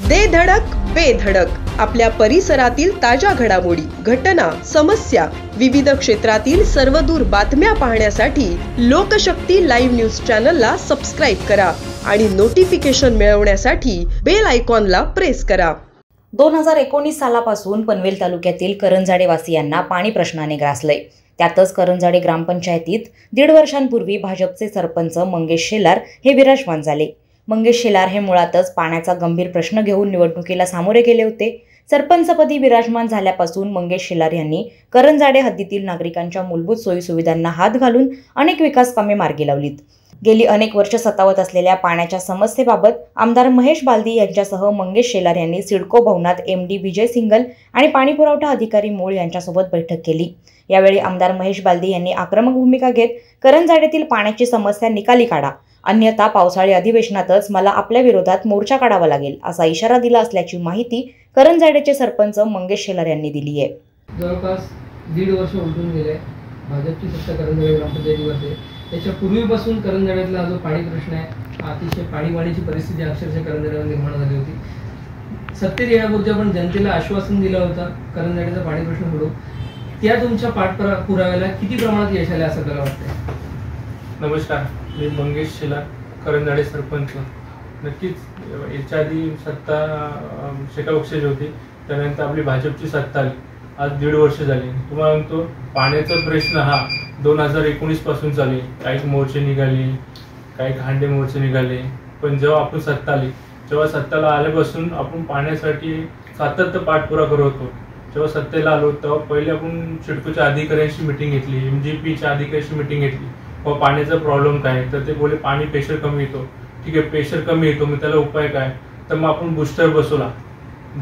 दे धडक बेधडक आपल्या परिसरातील ताज्या घडामोडी, घटना, समस्या, विविध क्षेत्रातील सर्वदूर बातम्या पाहण्यासाठी लोकशक्ती लाईव्ह न्यूज चॅनलला सबस्क्राईब करा आणि नोटिफिकेशन मिळवण्यासाठी बेल आयकॉनला प्रेस करा। 2019 सालापासून पनवेल तालुक्यातील करंजाडे वासियांना पाणी प्रश्नाने ग्रासलंय। त्यातच करंजाडे ग्रामपंचायतीत 1.5 वर्षांपूर्वी भाजपचे सरपंच मंगेश शेलार हे विराजमान झाले। मंगेश शेलार हे मुळातच पाण्याचा गंभीर प्रश्न घेऊन निवडणुकीला सामोरे गेले होते। सरपंचपदी विराजमान झाल्यापासून मंगेश शेलार यांनी करंजाडे हद्दीतील नागरिकांच्या मूलभूत सोयीसुविधांना हात घालून अनेक विकास कामे मार्गी लावलीत। गेली अनेक वर्ष सतावत असलेल्या पाण्याच्या समस्येबाबत आमदार महेश बालदी यांच्यासह मंगेश शेलार यांनी सिडको भवनात MD विजय सिंगल आणि पाणीपुरवठा अधिकारी मूळ यांच्यासोबत बैठक केली। यावेळी आमदार महेश बालदी यांनी आक्रमक भूमिका घेत करंजाडेतील पाण्याची समस्या निकाली काढा, अन्यथा पावसाळी अधिवेशनातच मला आपल्या विरोधात मोर्चा काढावा लागेल असा इशारा दिला असल्याची माहिती करंजाडेचे सरपंच मंगेश शेलार यांनी दिली आहे। जवळपास 1.5 वर्ष उलटून गेले भाजपची सत्ता करंजाडे ग्रामपंचायतीमध्ये। त्याच्या पूर्वीपासून करंजाड्यातला जो पाणी प्रश्न आहे, अतिशय पाणीवाणीची परिस्थिती अक्षरशः करंजाड्यावर निर्माण झाली होती। सत्तेत येण्यापूर्वी आपण जनतेला आश्वासन दिलं होतं करंजाड्याचा पाणी प्रश्न सोडवू, त्या तुमच्या पाठपुराव्याला किती प्रमाणात यश आले असं मला वाटतंय? नमस्कार, मी मंगेश शेलार, करंजाडे सरपंच। नक्कीच याच्या आधी सत्ता शेकापक्षाची होती, त्यानंतर आपली भाजपची सत्ता आली। आज 1.5 वर्ष झाली। तुम्हाला म्हणतो पाण्याचा प्रश्न हा 2019 पासून चालू आहे। काही मोर्चे निघाले, काही घांडे मोर्चे निघाले, पण जेव्हा आपण सत्ता आली, जेव्हा सत्ताला आल्यापासून आपण पाण्यासाठी सातत्य पाठपुरावा करत होतो। जेव्हा सत्तेला आलो तेव्हा पहिले आपण सिडकोच्या अधिकाऱ्यांशी मिटिंग घेतली, MGPच्या अधिकाऱ्यांशी मिटिंग घेतली व पाण्याचा प्रॉब्लेम काय, तर ते बोलले पाणी प्रेशर कमी येतो। ठीक आहे, प्रेशर कमी येतो, मग त्याला उपाय काय? तर मग आपण बुस्टर बसवला,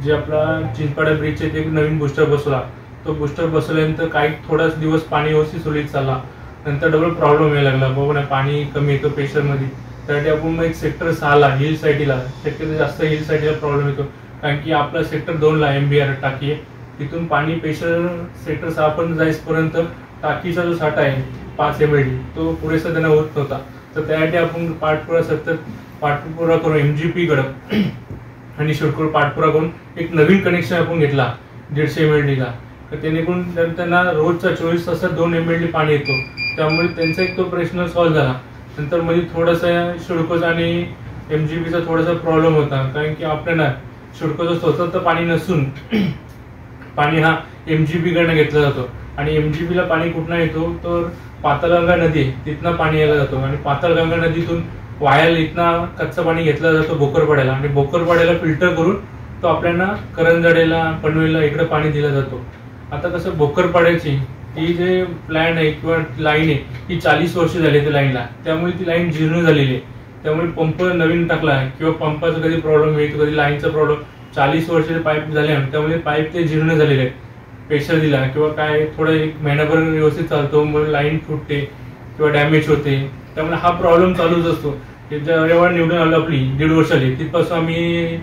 जे आपला चिंचपाडा ब्रिजचे ते नवीन बुस्टर बसवला। तो बुस्टर बसवल्यानंतर काही थोडाच दिवस पाणी व्यवस्थित सुरळीत चालला, नंतर डबल प्रॉब्लेम यायला लागला, बाबा पाणी कमी येतो प्रेशरमध्ये। त्यासाठी आपण मग एक सेक्टर 6ला हिल साईडला, शक्यतो जास्त हिल साईडला प्रॉब्लेम येतो, कारण की आपला सेक्टर 2ला MBR टाकी आहे, तिथून पाणी प्रेशर सेक्टर 6 पर्यंत जाईपर्यंत टाकीचा जो साठा आहे 5 MLD तो पुरेसा त्यांना होत नव्हता। तर त्यासाठी आपण पाठपुरावा करून MGP कडे आणि सिडको पाठपुरावा करून एक नवीन कनेक्शन आपण घेतला 150 MLD चा। तर जेणेकरून त्यांना रोजचा 24 तासात 2 MLD पाणी येतो, त्यामुळे त्यांचा एक तो प्रश्न सॉल्व्ह झाला। नंतर मध्ये थोडासा सिडकोचा आणि MGPचा थोडासा प्रॉब्लेम होता, कारण की आपल्याला सिडकोचं स्वतंत्र पाणी नसून पाणी हा MGP कडनं घेतला जातो आणि MGPला पाणी कुठनं येतो तर पाताळगंगा नदी आहे, तिथनं पाणी यायला जातो आणि पाताळगंगा नदीतून वायाला इथनं कच्चं पाणी घेतलं जातं भोकरपाड्याला, आणि भोकरपाड्याला फिल्टर करून तो आपल्याला करंजाडेला पनवेलला इकडे पाणी दिला जातो। आता कसं भोकरपाड्याची ही जे प्लॅन आहे किंवा लाईन आहे ही 40 वर्ष झाली त्या लाईनला, त्यामुळे ती लाईन जीर्ण झालेली आहे। त्यामुळे पंप नवीन टाकला किंवा पंपाचा कधी प्रॉब्लेम येतो, कधी लाईनचा प्रॉब्लेम, 40 वर्षाचे पाईप झाले त्यामुळे पाईप ते जीर्ण झालेले आहेत। प्रेशर दिला किंवा काय थोडं 1 महिनाभर व्यवस्थित चालतो, मग लाईन फुटते किंवा डॅमेज होते, त्यामुळे हा प्रॉब्लेम चालूच असतो। जेव्हा निवडून आलो आपली 1.5 वर्ष आली, तिथपासून आम्ही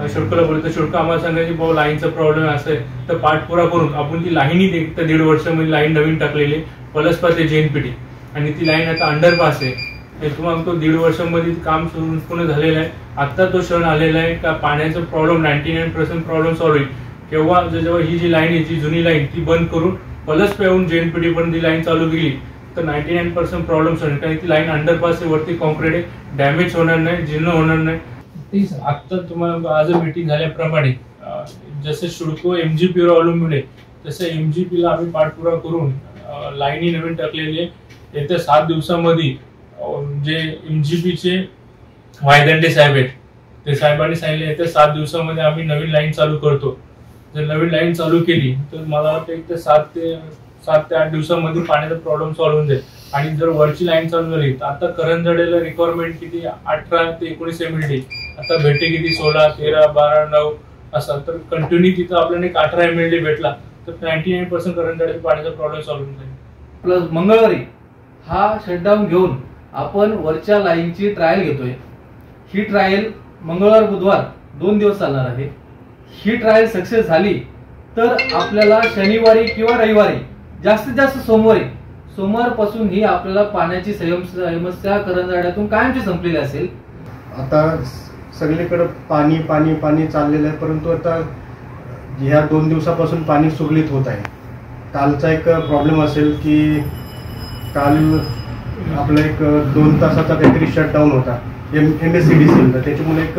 सिडकोला बोलतो, सिडको आम्हाला सांगायची बाबा लाईनचा प्रॉब्लेम असेल तर पाठपुरावा करून आपण ती लाईनही 1.5 वर्षामध्ये लाईन नवीन टाकलेली पलसपास ते JNPT, आणि ती लाईन आता अंडरपास आहे। तुम्हाला तो 1.5 वर्षामध्ये काम पूर्ण झालेलं आहे। आता तो क्षण आलेला आहे का पाण्याचा प्रॉब्लेम 99% प्रॉब्लेम सॉल्व्ह होईल जेव्हा ही जी लाईन आहे, जी जुनी लाईन ती बंद करून पलस पाहून JNPT पर्यंत लाईन चालू केली तर 99% प्रॉब्लेम सॉल्व्ह, कारण ती लाईन अंडरपास आहे, वरती कॉन्क्रीट आहे, डॅमेज होणार नाही, जीर्ण होणार नाही। आता तुम्हाला आज मीटिंग झाल्याप्रमाणे जसे सिडको MGPवर अवलंबून आहे तसे MGPला आम्ही पाठपुरावा करून लाईनी नवीन टाकलेली आहे। येत्या 7 दिवसामध्ये जे MGPचे वायदंडे साहेब आहेत ते साहेबांनी सांगितले येत्या 7 दिवसामध्ये आम्ही नवीन लाईन चालू करतो। जर नवीन लाईन चालू केली तर मला वाटतं एक ते 7 ते 8 दिवसामध्ये पाण्याचा प्रॉब्लेम सॉल्व्ह होऊन जाईल। आणि जर वरची लाईन चालू झाली तर आता करंजाडेला रिक्वायरमेंट किती 18 ते 19 MLD, आता भेटे किती 16, 13, 12, 9 असं, तर कंटिन्यू तिथं आपल्याला 18 MLD भेटला तर 99% करंजाडेला पाण्याचा प्रॉब्लेम सॉल्व्ह होऊन जाईल। प्लस मंगळवारी हा शटडाऊन घेऊन आपण वरच्या लाईनची ट्रायल घेतोय। ही ट्रायल मंगळवार बुधवार 2 दिवस चालणार आहे। ही ट्रायल सक्सेस झाली तर आपल्याला शनिवारी किंवा रविवारी, जास्तीत जास्त सोमवारपासून ही आपल्याला पाण्याची समस्या करंजाड्यातून कायमची संपलेली असेल। आता सगळीकडे पाणी पाणी पाणी चाललेलं आहे, परंतु आता ह्या 2 दिवसापासून पाणी सुरळीत होत आहे. कालचा एक प्रॉब्लेम असेल की काल आपला एक 2 तासाचा काहीतरी शटडाऊन होता MSCDCला, त्याच्यामुळे एक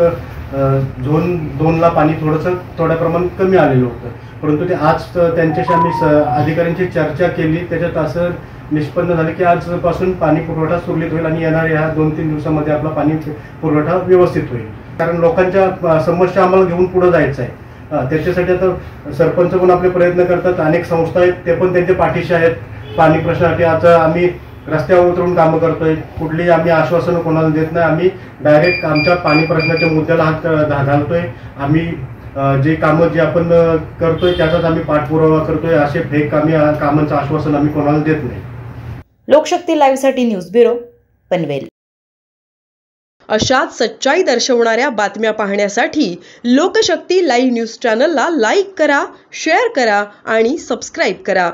झोन 2ला पाणी थोड्या प्रमाणात कमी आलेलं होतं. परंतु ते आज त्यांच्याशी आम्ही अधिकाऱ्यांची चर्चा केली, त्याच्यात असं निष्पन्न झालं की आजपासून पाणी पुरवठा सुरळीत होईल आणि येणाऱ्या ह्या 2-3 दिवसामध्ये आपला पाणी पुरवठा व्यवस्थित होईल. कारण लोकांच्या समस्या आम्हाला घेऊन पुढे जायचं आहे. त्याच्यासाठी आता सरपंच पण आपले प्रयत्न करतात, अनेक संस्था आहेत ते पण त्यांच्या पाठीशी आहेत. पाणी प्रश्नासाठी आता आम्ही रस्त्यावर उतरून कामं करतोय, कुठलीही आम्ही आश्वासनं कोणाला देत नाही. आम्ही डायरेक्ट आमच्या पाणी प्रश्नाच्या मुद्द्याला हात घालतोय. आम्ही जे कामं जे आपण करतोय त्याचाच आम्ही पाठपुरावा करतोय. असे फेक कामांचं आश्वासन आम्ही कोणाला देत नाही. लोकशक्ती लाईव्हसाठी न्यूज ब्युरो, पनवेल. अशाच सच्चाई दर्शवणाऱ्या बातम्या पाहण्यासाठी लोकशक्ती लाईव्ह न्यूज चॅनलला लाईक करा, शेअर करा आणि सबस्क्राईब करा.